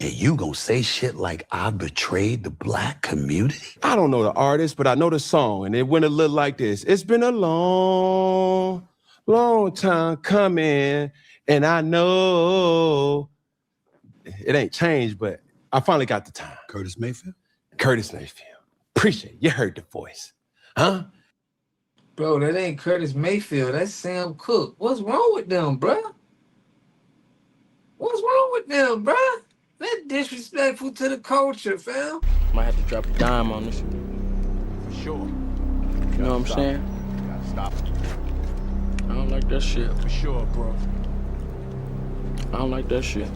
And you gonna say shit like I betrayed the black community? I don't know the artist, but I know the song, and it went a little like this. It's been a long, long time coming, and I know it ain't changed, but I finally got the time. Curtis Mayfield? Curtis Mayfield. Appreciate it. You heard the voice. Huh? Bro, that ain't Curtis Mayfield. That's Sam Cooke. What's wrong with them, bro? What's wrong with them, bro? That's disrespectful to the culture, fam. Might have to drop a dime on this. For sure. You know what I'm saying? Gotta stop it. I don't like that shit. For sure, bro. I don't like that shit.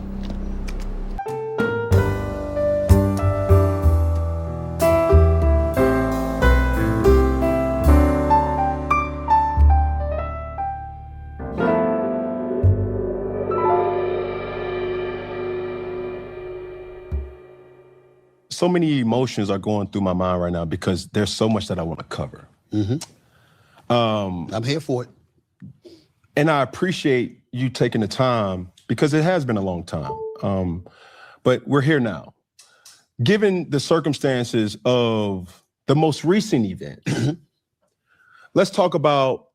So many emotions are going through my mind right now because there's so much that I want to cover. I'm here for it. And I appreciate you taking the time because it has been a long time. But we're here now. Given the circumstances of the most recent event, let's talk about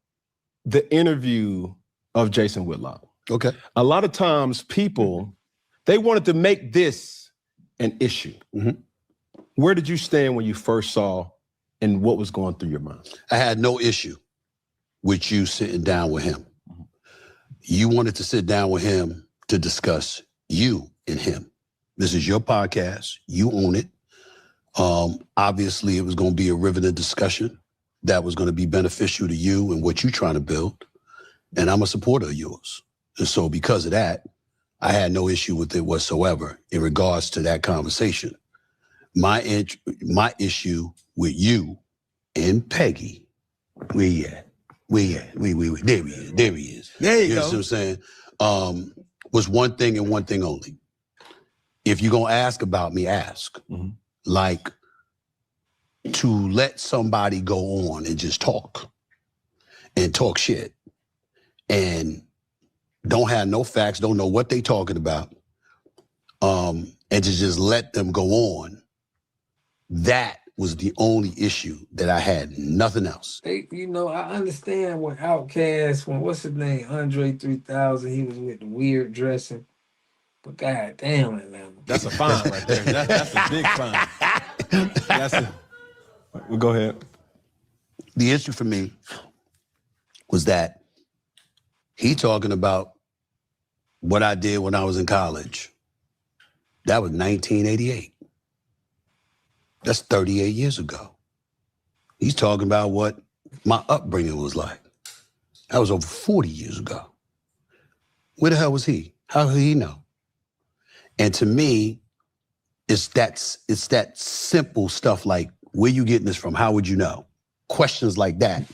the interview of Jason Whitlock. Okay. A lot of times people, they wanted to make this an issue. Where did you stand when you first saw and what was going through your mind? I had no issue with you sitting down with him. You wanted to sit down with him to discuss you and him. This is your podcast. You own it. Obviously, it was going to be a riveting discussion that was going to be beneficial to you and what you're trying to build. And I'm a supporter of yours. And so because of that, I had no issue with it whatsoever in regards to that conversation. My issue with you and Peggy, where you at? There he is. There you go. See what I'm saying? Was one thing and one thing only. If you're gonna ask about me, ask. Like, to let somebody go on and just talk shit and don't have no facts, don't know what they talking about, and to just let them go on, that was the only issue that I had, nothing else. Hey, you know, I understand when Outkast, what's his name, Andre 3000, he was with the weird dressing. But God damn it, man. That's a fine right there. That's a big fine. Well, go ahead. The issue for me was that he talking about what I did when I was in college. That was 1988. That's 38 years ago. He's talking about what my upbringing was like. That was over 40 years ago. Where the hell was he? How did he know? And to me, it's that simple stuff like, where you getting this from? How would you know? Questions like that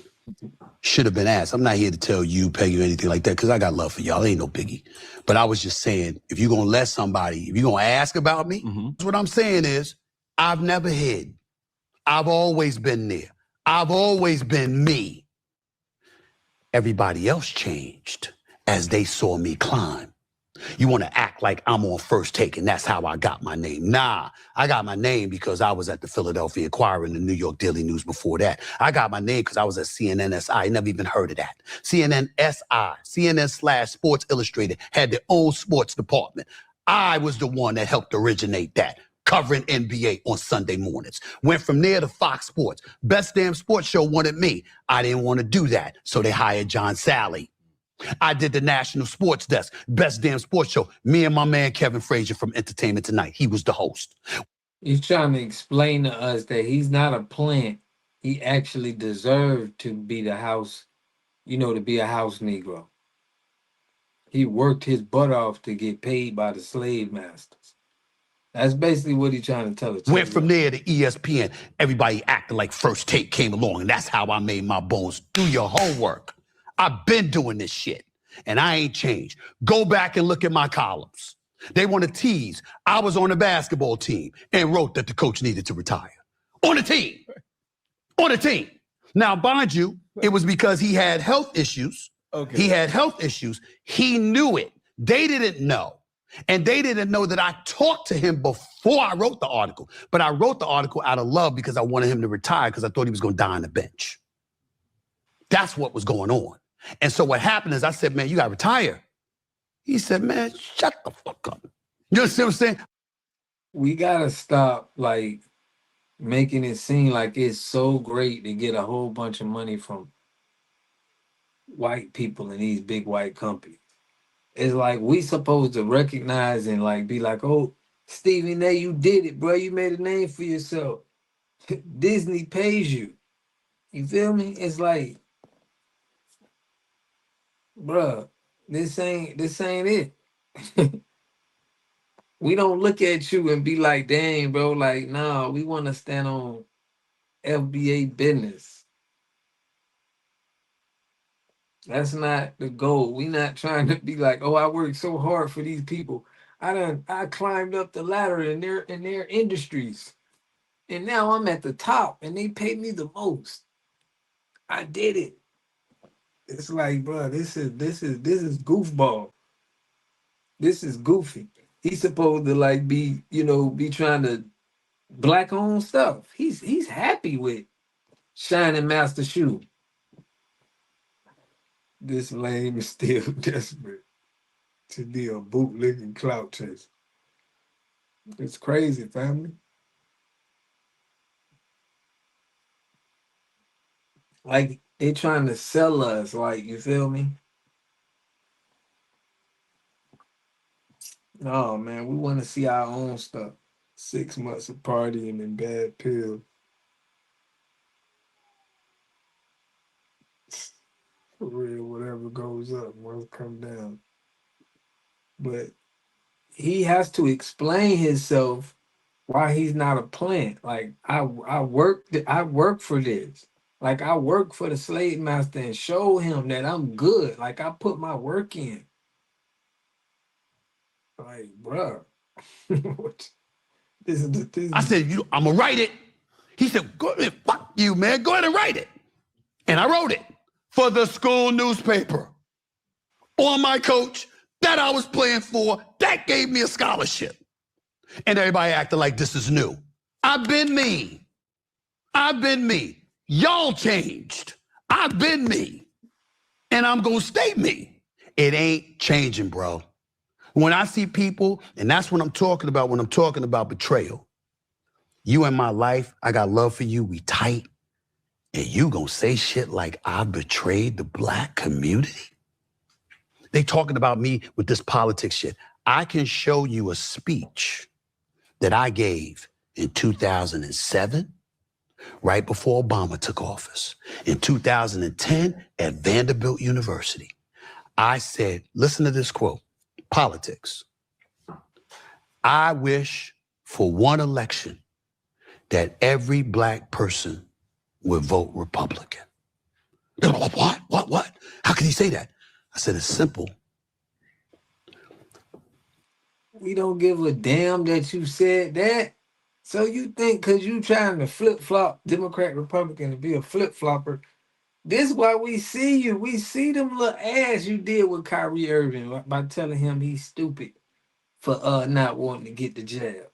should have been asked. I'm not here to tell you, Peggy, or anything like that, because I got love for y'all. Ain't no biggie. But I was just saying, if you're going to let somebody, if you're going to ask about me, what I'm saying is, I've never hid. I've always been there. I've always been me. Everybody else changed as they saw me climb. You want to act like I'm on First Take and that's how I got my name. Nah, I got my name because I was at the Philadelphia Inquirer and the New York Daily News before that. I got my name because I was at CNN-SI. Never even heard of that. CNN-SI, CNN/Sports Illustrated, had their own sports department. I was the one that helped originate that, covering NBA on Sunday mornings. Went from there to Fox Sports. Best damn sports show wanted me. I didn't want to do that, so they hired John Sally. I did the National Sports Desk, best damn sports show. Me and my man Kevin Frazier from Entertainment Tonight. He was the host. He's trying to explain to us that he's not a plant. He actually deserved to be the house, you know, to be a house Negro. He worked his butt off to get paid by the slave masters. That's basically what he's trying to tell us. Went from there to ESPN. Everybody acting like First Take came along, and that's how I made my bones. Do your homework. I've been doing this shit, and I ain't changed. Go back and look at my columns. They want to tease. I was on the basketball team and wrote that the coach needed to retire. On the team. On the team. Now, mind you, it was because he had health issues. Okay. He had health issues. He knew it. They didn't know. And they didn't know that I talked to him before I wrote the article. But I wrote the article out of love because I wanted him to retire because I thought he was going to die on the bench. That's what was going on. And so what happened is I said, man, you got to retire. He said, man, shut the fuck up. You understand what I'm saying? We gotta stop like making it seem like it's so great to get a whole bunch of money from white people in these big white companies. It's like we supposed to recognize and like be like, oh, Stephen A, you did it, bro. You made a name for yourself. Disney pays you. You feel me? It's like, bruh, this ain't it. We don't look at you and be like, dang, bro, like, nah, we want to stand on FBA business. That's not the goal. We not trying to be like, oh, I worked so hard for these people. I climbed up the ladder in their industries. And now I'm at the top and they pay me the most. I did it. It's like, bro, this is goofball. This is goofy. He's supposed to like be trying to black owned stuff. He's happy with Shining Master Shoe. This lame is still desperate to be a bootlicking clout chaser. It's crazy, family. Like they trying to sell us, like, you feel me? No, man, we want to see our own stuff. 6 months of partying and bad pills. For real, whatever goes up must come down. But he has to explain himself why he's not a plant. Like I work for this. Like I work for the slave master and show him that I'm good. Like I put my work in. Like, bruh. This is the thing. I said, I'm going to write it. He said, go ahead, fuck you, man. Go ahead and write it. And I wrote it for the school newspaper on my coach that I was playing for. That gave me a scholarship. And everybody acted like this is new. I've been me. I've been me. Y'all changed. I've been me. And I'm going to stay me. It ain't changing, bro. When I see people, and that's what I'm talking about when I'm talking about betrayal. You in my life, I got love for you, we tight, and you gonna say shit like I betrayed the black community? They talking about me with this politics shit. I can show you a speech that I gave in 2007, right before Obama took office. In 2010 at Vanderbilt University, I said, listen to this quote. Politics. I wish for one election that every black person would vote Republican. They're like, what? How can he say that? I said, it's simple. We don't give a damn that you said that. So you think because you trying to flip-flop Democrat, Republican to be a flip-flopper, this is why we see you. We see them little ass you did with Kyrie Irving by telling him he's stupid for not wanting to get the jab.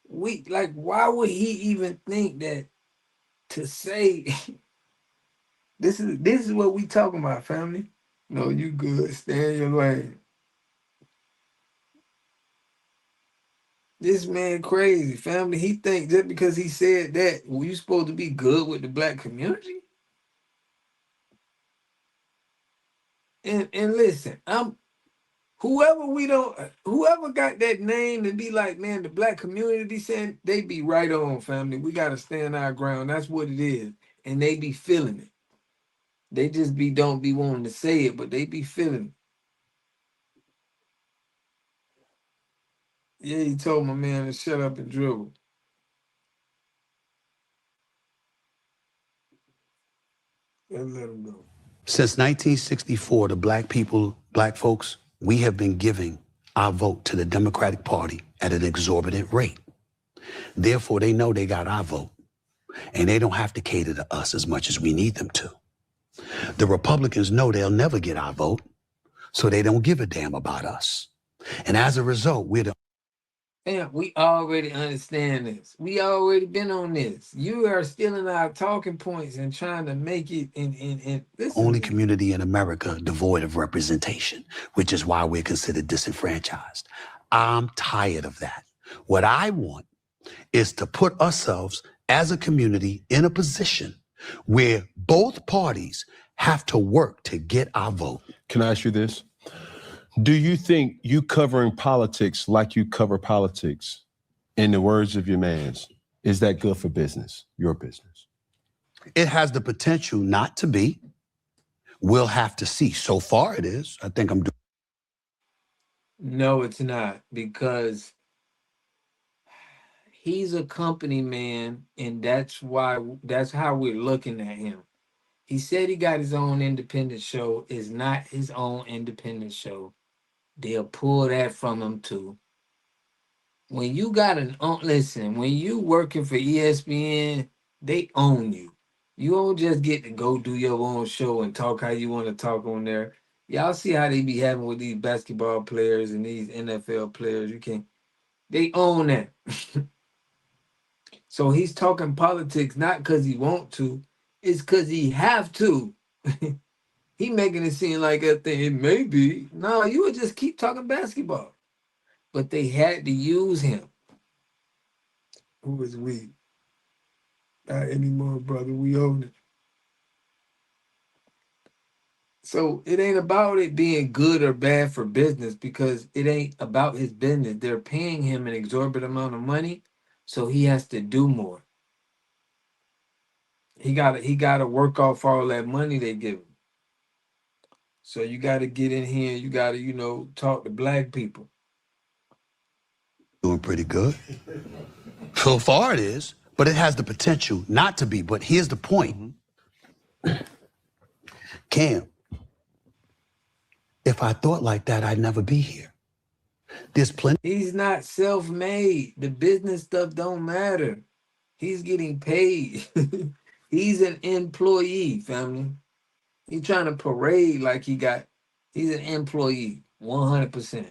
Why would he even think that to say this is what we talking about, family? No, you good. Stay in your lane. This man crazy, family. He think just because he said that, well, you supposed to be good with the black community? And listen, whoever got that name to be like, man, the black community saying, they be right on, family. We gotta stand our ground. That's what it is. And they be feeling it. They just don't be wanting to say it, but they be feeling it. Yeah, he told my man to shut up and dribble. Let's let him go. Since 1964, the black folks, we have been giving our vote to the Democratic Party at an exorbitant rate. Therefore, they know they got our vote, and they don't have to cater to us as much as we need them to. The Republicans know they'll never get our vote, So they don't give a damn about us. And as a result, we're the Yeah, we already understand this. We already been on this. You are stealing our talking points and trying to make it in listen only to me. community in America devoid of representation, which is why we're considered disenfranchised. I'm tired of that. What I want is to put ourselves as a community in a position where both parties have to work to get our vote. Can I ask you this? Do you think you covering politics like you cover politics, in the words of your mans, is that good for business, your business? It has the potential not to be. We'll have to see. So far it is. I think I'm doing. No, it's not, because he's a company man, and that's how we're looking at him. He said he got his own independent show. It's not his own independent show. They'll pull that from him too. When you got listen, when you working for ESPN, they own you. You don't just get to go do your own show and talk how you want to talk on there. Y'all see how they be having with these basketball players and these NFL players. They own that. So he's talking politics not because he want to, it's because he have to. He making it seem like a thing. It may be. No, you would just keep talking basketball. But they had to use him. Who is we? Not anymore, brother. We own it. So it ain't about it being good or bad for business, because it ain't about his business. They're paying him an exorbitant amount of money, so he has to do more. He gotta work off all that money they give him. So you gotta get in here, you gotta, talk to black people. Doing pretty good. So far it is, but it has the potential not to be. But here's the point. Cam, if I thought like that, I'd never be here. There's plenty. He's not self-made. The business stuff don't matter. He's getting paid. He's an employee, family. He's trying to parade like he's an employee, 100%.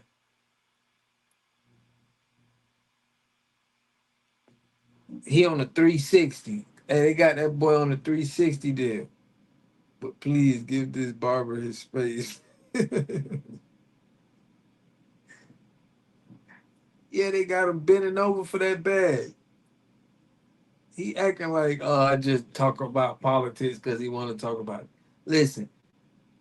He on the 360. Hey, they got that boy on the 360 deal. But please give this barber his space. Yeah, they got him bending over for that bag. He acting like, I just talk about politics because he want to talk about it. Listen,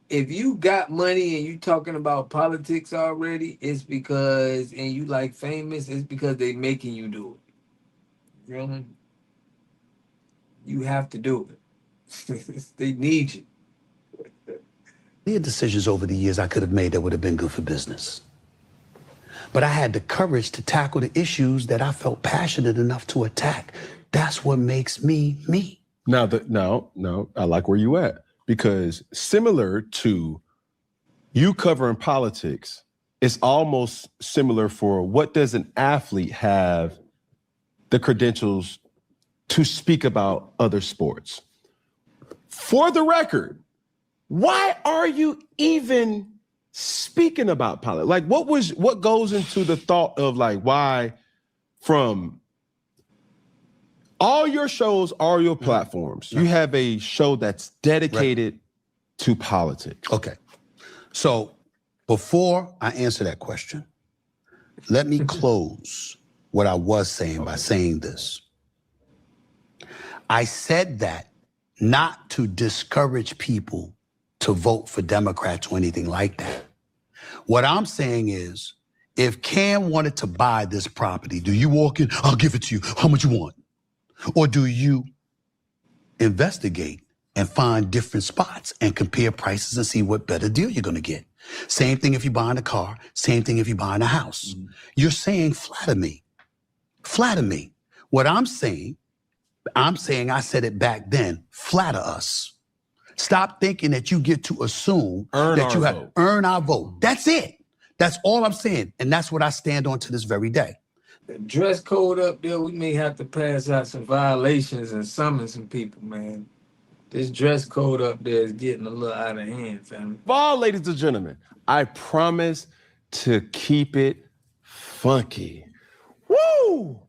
if you got money and you talking about politics already, it's because, and you like famous, it's because they making you do it. Really? You have to do it. They need you. There are decisions over the years I could have made that would have been good for business. But I had the courage to tackle the issues that I felt passionate enough to attack. That's what makes me me. Now, I like where you at, because similar to you covering politics, it's almost similar for what does an athlete have the credentials to speak about other sports. For the record, why are you even speaking about politics? Like, what goes into the thought of like why from all your shows, all your platforms, you have a show that's dedicated to politics? Okay. So before I answer that question, let me close what I was saying by saying this. I said that not to discourage people to vote for Democrats or anything like that. What I'm saying is, if Cam wanted to buy this property, do you walk in, I'll give it to you, how much you want? Or do you investigate and find different spots and compare prices and see what better deal you're gonna get? Same thing if you're buying a car, same thing if you're buying a house. You're saying flatter me. Flatter me. What I'm saying I said it back then, flatter us. Stop thinking that you get to assume that you have to earn our vote. That's it. That's all I'm saying. And that's what I stand on to this very day. The dress code up there, we may have to pass out some violations and summon some people, man. This dress code up there is getting a little out of hand, family. Well, ladies and gentlemen, I promise to keep it funky. Woo!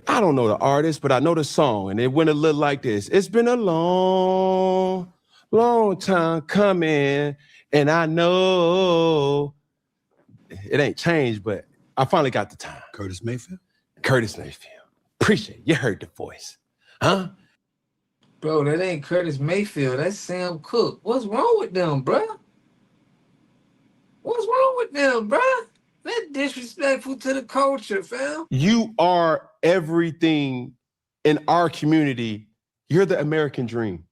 I don't know the artist, but I know the song, and it went a little like this. It's been a long, long time coming, and I know it ain't changed, but I finally got the time. Curtis Mayfield? Curtis Mayfield. Appreciate it. You heard the voice. Huh? Bro, that ain't Curtis Mayfield. That's Sam Cooke. What's wrong with them, bruh? What's wrong with them, bruh? That's disrespectful to the culture, fam. You are everything in our community. You're the American dream.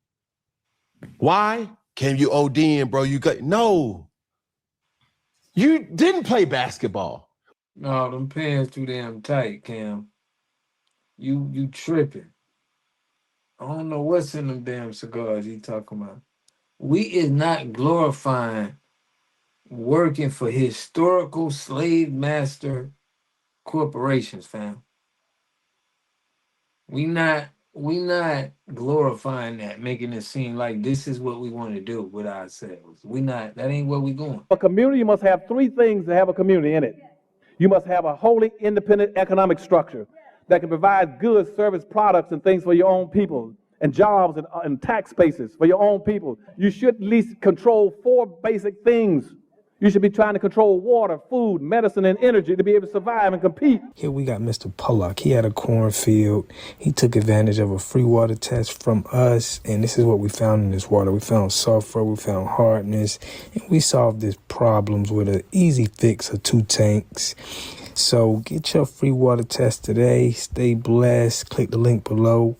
Why? Came you ODing, bro? You got no. You didn't play basketball. No, them pants too damn tight, Cam. You tripping. I don't know what's in them damn cigars he talking about. We is not glorifying working for historical slave master corporations, fam. We not glorifying that, making it seem like this is what we want to do with ourselves. That ain't where we going. A community must have three things to have a community in it. You must have a wholly independent economic structure that can provide goods, service, products, and things for your own people, and jobs and tax spaces for your own people. You should at least control four basic things. You should be trying to control water, food, medicine, and energy to be able to survive and compete. Here we got Mr. Pollock. He had a cornfield. He took advantage of a free water test from us, and this is what we found in this water. We found sulfur, we found hardness, and we solved these problems with an easy fix of 2 tanks. So get your free water test today. Stay blessed. Click the link below.